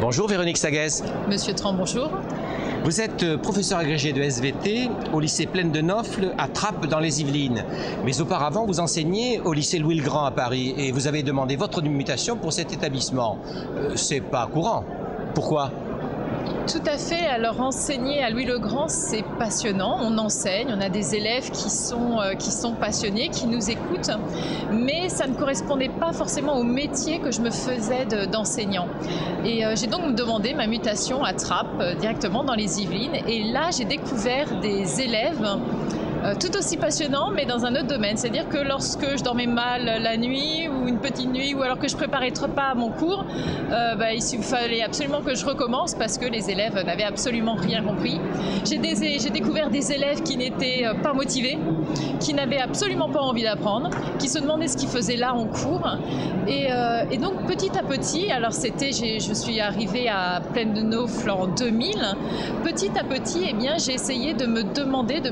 Bonjour Véronique Saguès. Monsieur Tran, bonjour. Vous êtes professeur agrégé de SVT au lycée Plaine de Nofle à Trappes dans les Yvelines. Mais auparavant, vous enseignez au lycée Louis-le-Grand à Paris et vous avez demandé votre mutation pour cet établissement. C'est pas courant. Pourquoi ? Tout à fait. Alors enseigner à Louis-le-Grand, c'est passionnant. On enseigne, on a des élèves qui sont passionnés, qui nous écoutent. Mais ça ne correspondait pas forcément au métier que je me faisais d'enseignant. Et j'ai donc demandé ma mutation à Trappes, directement dans les Yvelines. Et là, j'ai découvert des élèves tout aussi passionnant, mais dans un autre domaine. C'est-à-dire que lorsque je dormais mal la nuit ou une petite nuit, ou alors que je préparais trop pas à mon cours, il fallait absolument que je recommence parce que les élèves n'avaient absolument rien compris. J'ai découvert des élèves qui n'étaient pas motivés, qui n'avaient absolument pas envie d'apprendre, qui se demandaient ce qu'ils faisaient là en cours. Et donc petit à petit, alors je suis arrivée à Plaine de Nofle en 2000, petit à petit, eh bien, j'ai essayé de me demander, de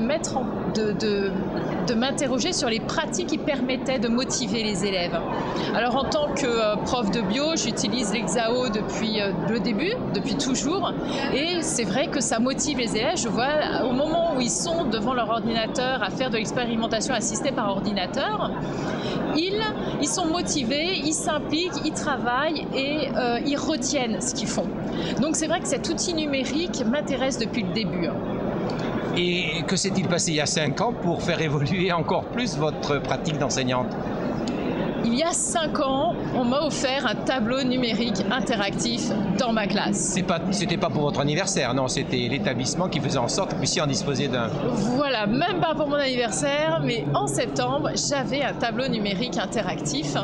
m'interroger sur les pratiques qui permettaient de motiver les élèves. Alors en tant que prof de bio, j'utilise l'Exao depuis le début, depuis toujours, et c'est vrai que ça motive les élèves. Je vois au moment où ils sont devant leur ordinateur à faire de l'expérimentation assistée par ordinateur, ils sont motivés, ils s'impliquent, ils travaillent et ils retiennent ce qu'ils font. Donc c'est vrai que cet outil numérique m'intéresse depuis le début. Et que s'est-il passé il y a 5 ans pour faire évoluer encore plus votre pratique d'enseignante ? Il y a 5 ans, on m'a offert un tableau numérique interactif dans ma classe. C'était pas pour votre anniversaire, non, c'était l'établissement qui faisait en sorte que vous puissiez en disposer d'un. Voilà, même pas pour mon anniversaire, mais en septembre, j'avais un tableau numérique interactif.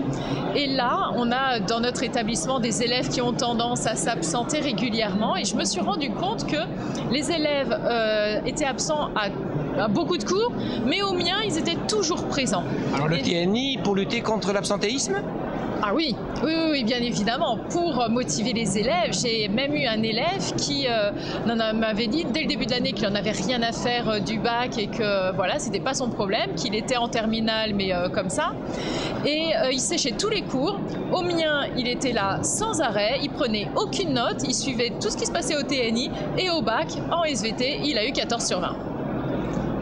Et là, on a dans notre établissement des élèves qui ont tendance à s'absenter régulièrement. Et je me suis rendu compte que les élèves étaient absents à beaucoup de cours, mais au mien, ils étaient toujours présents. Alors le TNI pour lutter contre l'absentéisme ? Ah oui, bien évidemment. Pour motiver les élèves, j'ai même eu un élève qui m'avait dit dès le début de l'année qu'il n'en avait rien à faire du bac et que voilà, c'était pas son problème, qu'il était en terminale, mais comme ça. Et il séchait tous les cours. Au mien, il était là sans arrêt, il prenait aucune note, il suivait tout ce qui se passait au TNI et au bac, en SVT, il a eu 14/20.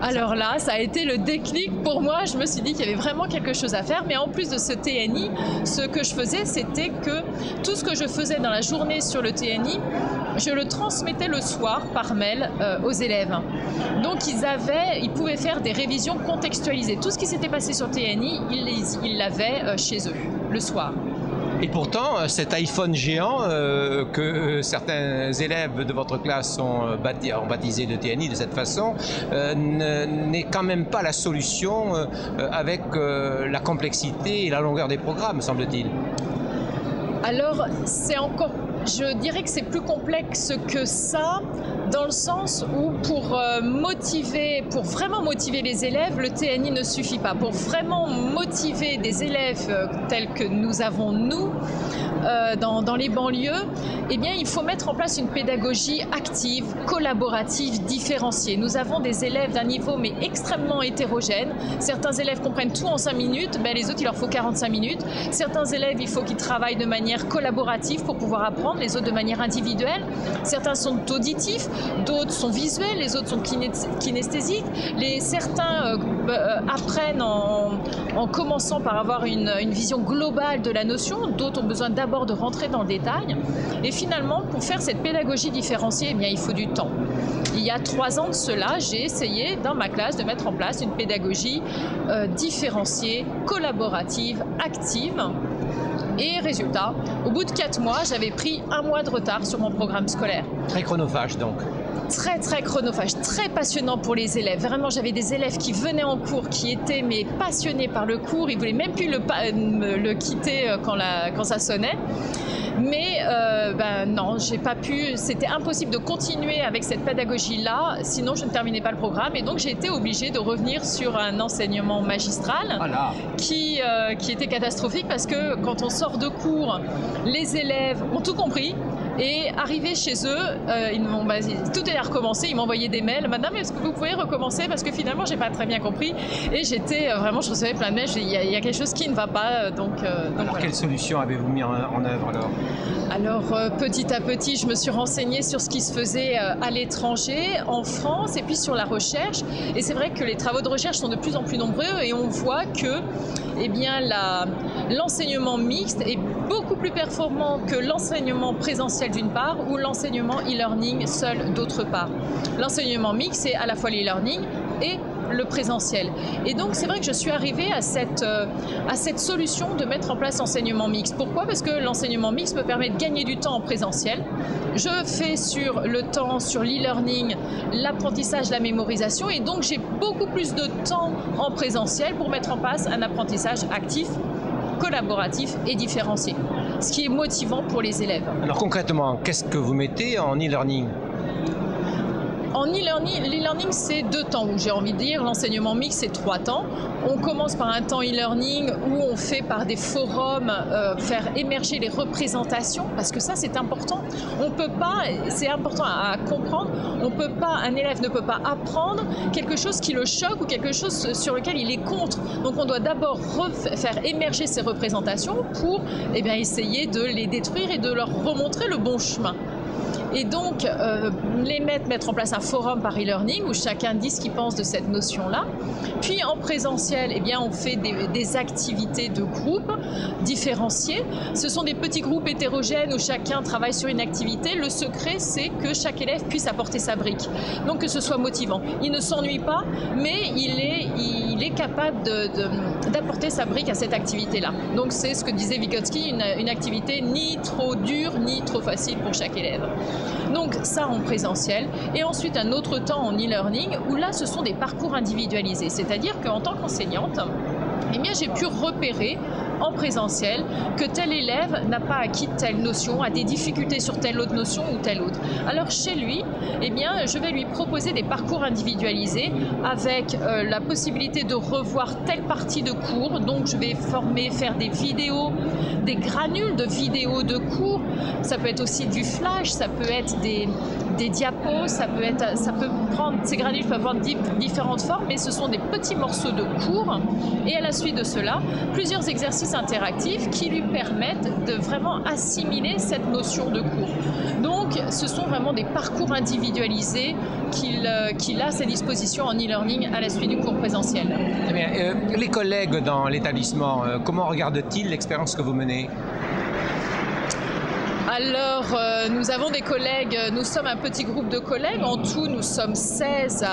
Alors là, ça a été le déclic pour moi. Je me suis dit qu'il y avait vraiment quelque chose à faire. Mais en plus de ce TNI, ce que je faisais, c'était que tout ce que je faisais dans la journée sur le TNI, je le transmettais le soir par mail aux élèves. Donc ils pouvaient faire des révisions contextualisées. Tout ce qui s'était passé sur TNI, ils l'avaient chez eux le soir. Et pourtant, cet iPhone géant que certains élèves de votre classe ont baptisé de TNI de cette façon n'est quand même pas la solution avec la complexité et la longueur des programmes, semble-t-il. Alors, je dirais que c'est plus complexe que ça, dans le sens où pour vraiment motiver les élèves, le TNI ne suffit pas. Pour vraiment motiver des élèves tels que nous avons, dans les banlieues, eh bien, il faut mettre en place une pédagogie active, collaborative, différenciée. Nous avons des élèves d'un niveau mais extrêmement hétérogène. Certains élèves comprennent tout en 5 minutes, mais les autres, il leur faut 45 minutes. Certains élèves, il faut qu'ils travaillent de manière collaborative pour pouvoir apprendre, les autres de manière individuelle. Certains sont auditifs, d'autres sont visuels, les autres sont kinesthésiques. Certains apprennent en commençant par avoir une vision globale de la notion, d'autres ont besoin d'abord de rentrer dans le détail. Et finalement, pour faire cette pédagogie différenciée, eh bien, il faut du temps. Il y a 3 ans de cela, j'ai essayé dans ma classe de mettre en place une pédagogie différenciée, collaborative, active. Et résultat, au bout de 4 mois, j'avais pris 1 mois de retard sur mon programme scolaire. Très chronophage donc. Très chronophage, très passionnant pour les élèves. Vraiment, j'avais des élèves qui venaient en cours, qui étaient passionnés par le cours. Ils ne voulaient même plus le quitter quand ça sonnait. Mais non, j'ai pas pu, c'était impossible de continuer avec cette pédagogie-là, sinon je ne terminais pas le programme. Et donc j'ai été obligée de revenir sur un enseignement magistral qui était catastrophique parce que quand on sort de cours, les élèves ont tout compris, Et arrivé chez eux, ils m'ont tout est à recommencer. Ils m'envoyaient des mails. Madame, est-ce que vous pouvez recommencer? Parce que finalement, j'ai pas très bien compris. Et j'étais vraiment, je recevais plein de mails. Il y a quelque chose qui ne va pas. Donc voilà. Quelle solution avez-vous mis en œuvre alors? Alors, petit à petit, je me suis renseignée sur ce qui se faisait à l'étranger, en France, et puis sur la recherche. Et c'est vrai que les travaux de recherche sont de plus en plus nombreux et on voit que eh bien, l'enseignement mixte est beaucoup plus performant que l'enseignement présentiel d'une part ou l'enseignement e-learning seul d'autre part. L'enseignement mixte, c'est à la fois l'e-learning et le présentiel. Et donc c'est vrai que je suis arrivée à cette solution de mettre en place l'enseignement mixte. Pourquoi? Parce que l'enseignement mixte me permet de gagner du temps en présentiel. Je fais sur le temps, sur l'e-learning, l'apprentissage, la mémorisation, et donc j'ai beaucoup plus de temps en présentiel pour mettre en place un apprentissage actif, collaboratif et différencié, ce qui est motivant pour les élèves. Alors concrètement, qu'est-ce que vous mettez en e-learning? En e-learning, l'e-learning c'est 2 temps, où j'ai envie de dire, l'enseignement mixte c'est 3 temps. On commence par un temps e-learning où on fait par des forums faire émerger les représentations, parce que ça c'est important. On peut pas, c'est important à comprendre, un élève ne peut pas apprendre quelque chose qui le choque ou quelque chose sur lequel il est contre. Donc on doit d'abord faire émerger ces représentations pour essayer de les détruire et de leur remontrer le bon chemin. Et donc, mettre en place un forum par e-learning où chacun dit ce qu'il pense de cette notion-là. Puis en présentiel, on fait des activités de groupe différenciées. Ce sont des petits groupes hétérogènes où chacun travaille sur une activité. Le secret, c'est que chaque élève puisse apporter sa brique. Donc que ce soit motivant. Il ne s'ennuie pas, mais il est capable d'apporter sa brique à cette activité-là. Donc c'est ce que disait Vygotsky, une activité ni trop dure, ni trop facile pour chaque élève. Donc ça en présentiel, et ensuite un autre temps en e-learning où là ce sont des parcours individualisés, c'est-à-dire qu'en tant qu'enseignante, j'ai pu repérer en présentiel que tel élève n'a pas acquis telle notion, a des difficultés sur telle autre notion ou telle autre. Alors chez lui, je vais lui proposer des parcours individualisés avec la possibilité de revoir telle partie de cours. Donc je vais faire des vidéos, des granules de vidéos de cours. Ça peut être aussi du flash, ça peut être des diapos, ces granules peuvent avoir différentes formes, mais ce sont des petits morceaux de cours. Et à la suite de cela, plusieurs exercices interactifs qui lui permettent de vraiment assimiler cette notion de cours. Donc, ce sont vraiment des parcours individualisés qu'il a à sa disposition en e-learning à la suite du cours présentiel. Très bien. Les collègues dans l'établissement, comment regardent-ils l'expérience que vous menez ? Alors, nous avons des collègues, nous sommes un petit groupe de collègues, en tout nous sommes 16,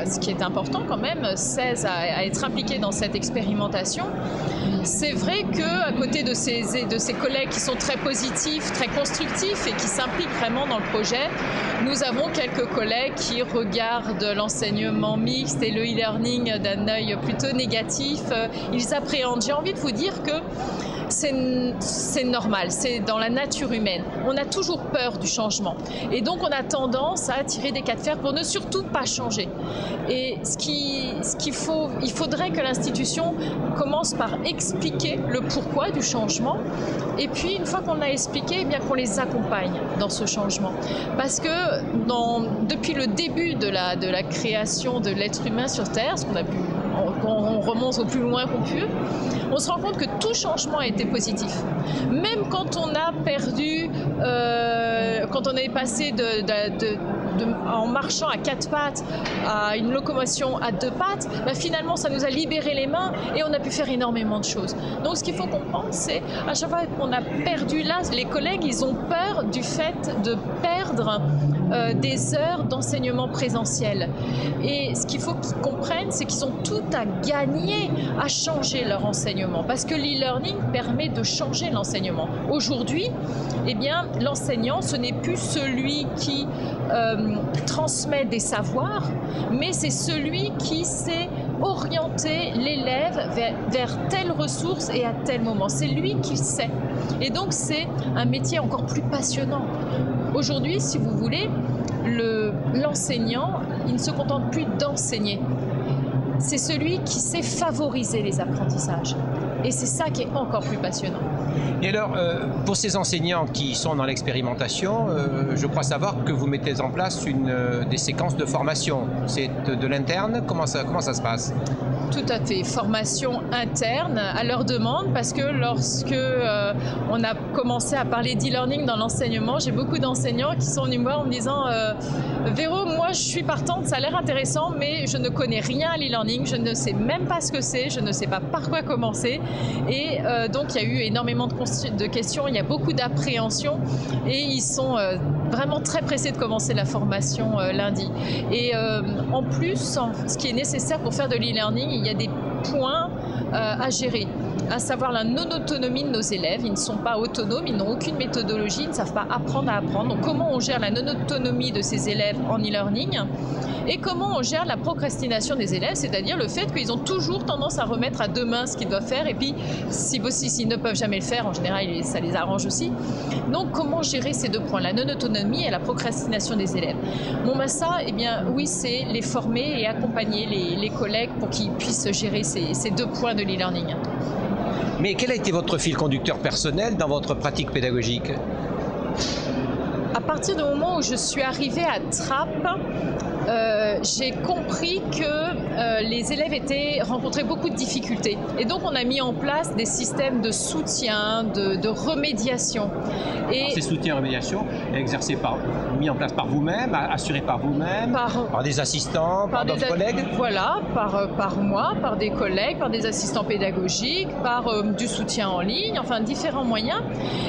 ce qui est important quand même, 16 à être impliqués dans cette expérimentation. C'est vrai qu'à côté de ces collègues qui sont très positifs, très constructifs et qui s'impliquent vraiment dans le projet, nous avons quelques collègues qui regardent l'enseignement mixte et le e-learning d'un œil plutôt négatif. Ils appréhendent. J'ai envie de vous dire que c'est normal, c'est dans la nature humaine. On a toujours peur du changement. Et donc on a tendance à tirer des cas de fer pour ne surtout pas changer. Et il faudrait que l'institution commence par expliquer le pourquoi du changement. Et puis une fois qu'on a expliqué, qu'on les accompagne dans ce changement. Parce que depuis le début de la création de l'être humain sur Terre, on remonte au plus loin qu'on peut, on se rend compte que tout changement a été positif. Même quand on a perdu, quand on est passé en marchant à 4 pattes à une locomotion à 2 pattes, finalement ça nous a libéré les mains et on a pu faire énormément de choses. Donc ce qu'il faut comprendre, c'est à chaque fois qu'on a perdu là, les collègues ils ont peur du fait de perdre des heures d'enseignement présentiel. Et ce qu'il faut qu'ils comprennent, c'est qu'ils ont tout à gagner à changer leur enseignement, parce que l'e-learning permet de changer l'enseignement. Aujourd'hui, l'enseignant, ce n'est plus celui qui transmet des savoirs, mais c'est celui qui sait orienter l'élève vers telle ressource et à tel moment. C'est lui qui le sait. Et donc, c'est un métier encore plus passionnant. Aujourd'hui, si vous voulez, l'enseignant, il ne se contente plus d'enseigner. C'est celui qui sait favoriser les apprentissages. Et c'est ça qui est encore plus passionnant. Et alors, pour ces enseignants qui sont dans l'expérimentation, je crois savoir que vous mettez en place des séquences de formation. C'est de l'interne? Comment ça se passe? Tout à fait, formation interne à leur demande, parce que lorsque on a commencé à parler d'e-learning dans l'enseignement, j'ai beaucoup d'enseignants qui sont venus me voir en me disant Véro, moi je suis partante, ça a l'air intéressant, mais je ne connais rien à l'e-learning, je ne sais même pas ce que c'est, je ne sais pas par quoi commencer. Et donc il y a eu énormément de questions, il y a beaucoup d'appréhension et ils sont vraiment très pressés de commencer la formation lundi. Et en plus, ce qui est nécessaire pour faire de l'e-learning, il y a des points à gérer, à savoir la non-autonomie de nos élèves. Ils ne sont pas autonomes, ils n'ont aucune méthodologie, ils ne savent pas apprendre à apprendre. Donc comment on gère la non-autonomie de ces élèves en e-learning et comment on gère la procrastination des élèves, c'est-à-dire le fait qu'ils ont toujours tendance à remettre à demain ce qu'ils doivent faire et puis s'ils ne peuvent jamais le faire, en général ça les arrange aussi. Donc comment gérer ces deux points, la non-autonomie et la procrastination des élèves? Bon ben ça, eh bien oui, c'est les former et accompagner les collègues pour qu'ils puissent gérer ces deux points de l'e-learning. Mais quel a été votre fil conducteur personnel dans votre pratique pédagogique? À partir du moment où je suis arrivée à Trappes, j'ai compris que les élèves rencontraient beaucoup de difficultés. Et donc on a mis en place des systèmes de soutien, de remédiation. Et alors, ces soutiens et remédiation mis en place par vous-même, assurés par vous-même, par des assistants, par d'autres collègues? Voilà, par moi, par des collègues, par des assistants pédagogiques, par du soutien en ligne, enfin différents moyens.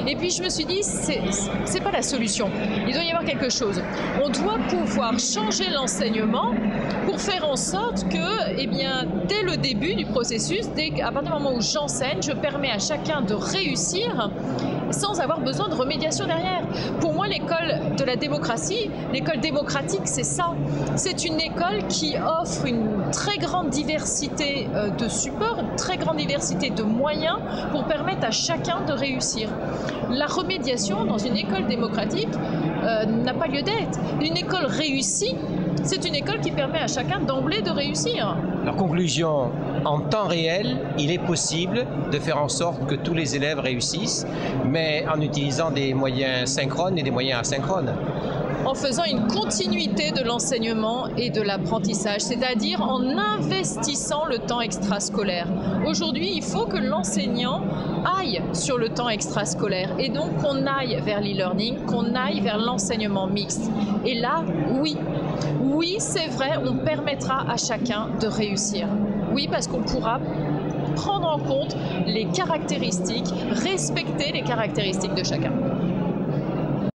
Et puis je me suis dit, c'est pas la solution. Il doit y avoir quelque chose. On doit pouvoir changer l'enseignement pour faire en sorte que, eh bien, dès le début du processus, à partir du moment où j'enseigne, je permets à chacun de réussir sans avoir besoin de remédiation derrière. Pour moi, l'école de la démocratie, l'école démocratique, c'est ça. C'est une école qui offre une très grande diversité de supports, une très grande diversité de moyens pour permettre à chacun de réussir. La remédiation dans une école démocratique n'a pas lieu d'être. Une école réussie, c'est une école qui permet à chacun d'emblée de réussir. Alors, conclusion, en temps réel, il est possible de faire en sorte que tous les élèves réussissent, mais en utilisant des moyens synchrones et des moyens asynchrones. En faisant une continuité de l'enseignement et de l'apprentissage, c'est-à-dire en investissant le temps extrascolaire. Aujourd'hui, il faut que l'enseignant aille sur le temps extrascolaire et donc qu'on aille vers l'e-learning, qu'on aille vers l'enseignement mixte. Et là, oui, c'est vrai, on permettra à chacun de réussir. Oui, parce qu'on pourra prendre en compte les caractéristiques, respecter les caractéristiques de chacun.